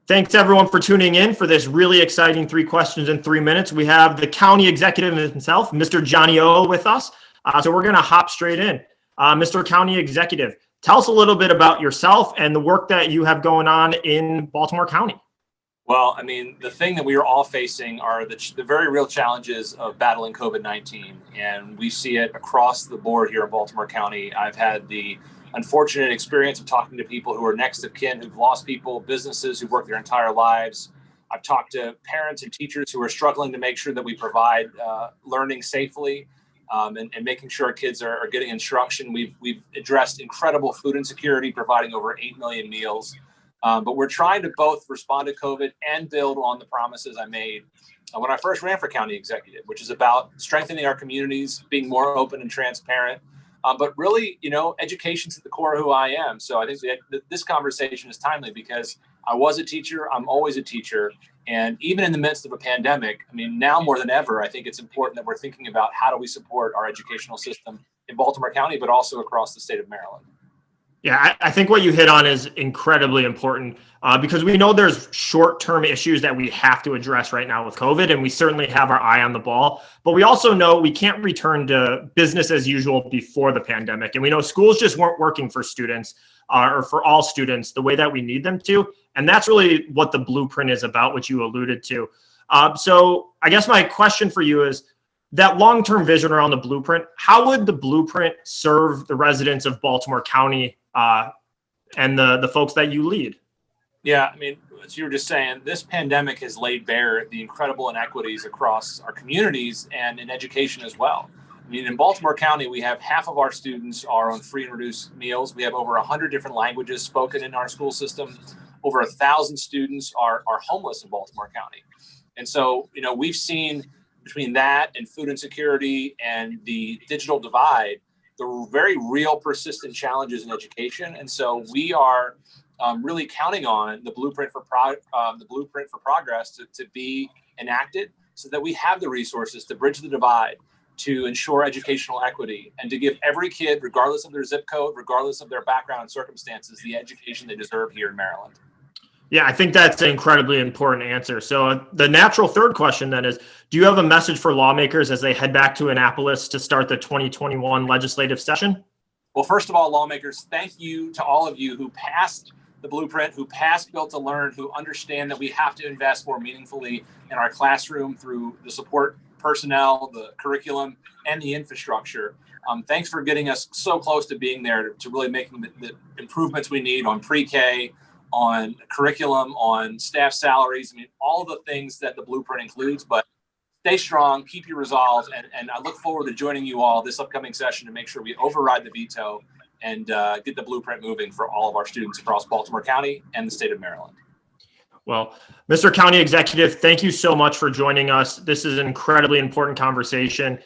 Thanks everyone for tuning in for this really exciting 3 questions in 3 minutes. We have the county executive himself, Mr. Johnny O, with us. So we're going to hop straight in. Mr. County Executive, tell us a little bit about yourself and the work that you have going on in Baltimore County. Well, I mean, the thing that we are all facing are the very real challenges of battling COVID-19, and we see it across the board here in Baltimore County. I've had the unfortunate experience of talking to people who are next of kin, who've lost people, businesses who've worked their entire lives. I've talked to parents and teachers who are struggling to make sure that we provide learning safely and making sure our kids are getting instruction. We've addressed incredible food insecurity, providing over 8 million meals. But we're trying to both respond to COVID and build on the promises I made when I first ran for county executive, which is about strengthening our communities, being more open and transparent. But really, education's at the core of who I am. So I think that this conversation is timely because I was a teacher. I'm always a teacher. And even in the midst of a pandemic, I mean, now more than ever, I think it's important that we're thinking about how do we support our educational system in Baltimore County, but also across the state of Maryland. Yeah, I think what you hit on is incredibly important because we know there's short-term issues that we have to address right now with COVID, and we certainly have our eye on the ball. But we also know we can't return to business as usual before the pandemic. And we know schools just weren't working for students or for all students the way that we need them to. And that's really what the blueprint is about, which you alluded to. So I guess my question for you is, that long-term vision around the blueprint, how would the blueprint serve the residents of Baltimore County and the folks that you lead? Yeah, I mean, as you were just saying, this pandemic has laid bare the incredible inequities across our communities and in education as well. I mean, in Baltimore County, we have half of our students are on free and reduced meals. We have over 100 different languages spoken in our school system. Over 1,000 students are homeless in Baltimore County. And so, we've seen between that and food insecurity and the digital divide, the very real persistent challenges in education. And so we are really counting on the blueprint for progress to be enacted so that we have the resources to bridge the divide, to ensure educational equity, and to give every kid, regardless of their zip code, regardless of their background and circumstances, the education they deserve here in Maryland. Yeah, I think that's an incredibly important answer. So the natural third question then is, do you have a message for lawmakers as they head back to Annapolis to start the 2021 legislative session? Well, first of all, lawmakers, thank you to all of you who passed the blueprint, who passed Built to Learn, who understand that we have to invest more meaningfully in our classroom through the support personnel, the curriculum, and the infrastructure. Thanks for getting us so close to being there to really making the improvements we need on pre-K, on curriculum, on staff salaries. I mean, all the things that the blueprint includes, but stay strong, keep your resolve, and I look forward to joining you all this upcoming session to make sure we override the veto and get the blueprint moving for all of our students across Baltimore County and the state of Maryland. Well, Mr. County Executive, thank you so much for joining us. This is an incredibly important conversation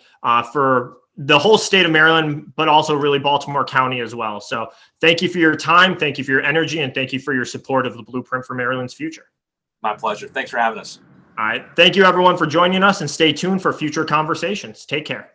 for the whole state of Maryland, but also really Baltimore County as well. So thank you for your time. Thank you for your energy, and thank you for your support of the Blueprint for Maryland's future. My pleasure. Thanks for having us. All right. Thank you everyone for joining us, and stay tuned for future conversations. Take care.